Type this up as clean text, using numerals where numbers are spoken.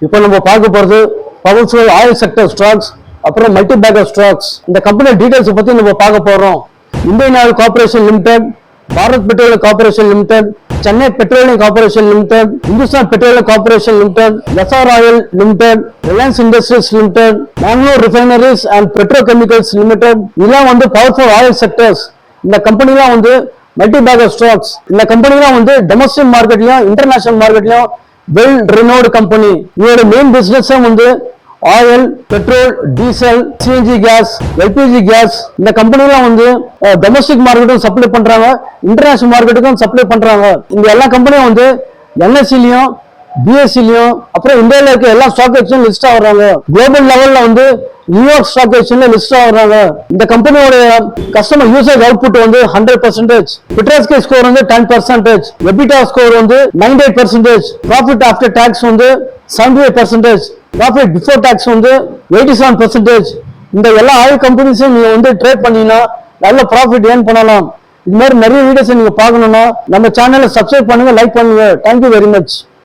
இப்போ நம்ம பார்க்க போறது பவர்ஃபுல் ஆயில் செக்டர் ஸ்டாக்ஸ் அப்புறம் மல்டி பேக்கர் ஸ்டாக்ஸ். இந்த கம்பெனி டீடைல்ஸ் பத்தி நம்ம பார்க்க போறோம். Indian oil corporation limited, Bharat petroleum corporation limited, Chennai petroleum corporation limited, Hindustan petroleum corporation limited, Essar oil limited, Reliance industries limited, Bangalore refineries and petrochemicals limited, இதெல்லாம் வந்து powerful oil sectors. இந்த கம்பெனிலாம் வந்து மல்டி பேக்கர் ஸ்டாக்ஸ். இந்த கம்பெனிலாம் வந்து டொமஸ்டிக் மார்க்கெட்லயும் இன்டர்நேஷனல் மார்க்கெட்லயும் வெல் ரெனோடு கம்பெனி. இதோட main business வந்து oil, petrol, diesel, CNG gas, LPG gas. இந்த கம்பெனிலாம் வந்து டொமஸ்டிக் மார்க்கெட்டுக்கும் சப்ளை பண்றாங்க, இன்டர்நேஷனல் மார்க்கெட்டுக்கும் சப்ளை பண்றாங்க. இந்த எல்லா கம்பெனியும் வந்து என்எஸ்சிலையும் பிஎஸ்சிலையும் அப்புறம் இந்தியாவில் இருக்க எல்லா ஸ்டாக் எக்ஸ்சேஞ்ச் லிஸ்ட் ஆகுறாங்க. குளோபல் லெவல்ல வந்து நியூயார்க் ஸ்டாக் எக்ஸ்சேஞ்ச்ல லிஸ்ட் ஆகுறாங்க. இந்த கம்பெனியோட கஸ்டமர் யூசேஜ் அவுட்புட் வந்து 100%, பிட்ரஸ்கே ஸ்கோர் வந்து 10%, எபிட்டா ஸ்கோர் வந்து 98%, ப்ராஃபிட் ஆஃப்டர் டாக்ஸ் வந்து 78%, ப்ராஃபிட் பிஃபோர் டாக்ஸ் வந்து 87%. இந்த எல்லா ஆயில் கம்பெனிஸும் நீங்க வந்து ட்ரேட் பண்ணீங்கன்னா நல்ல ப்ராஃபிட் ஏர்ன் பண்ணலாம். இது மாதிரி நிறைய வீடியோஸ் நீங்க பார்க்கணும்னா நம்ம சேனலை சப்ஸ்கிரைப் பண்ணுங்க, லைக் பண்ணுங்க. Thank you very much.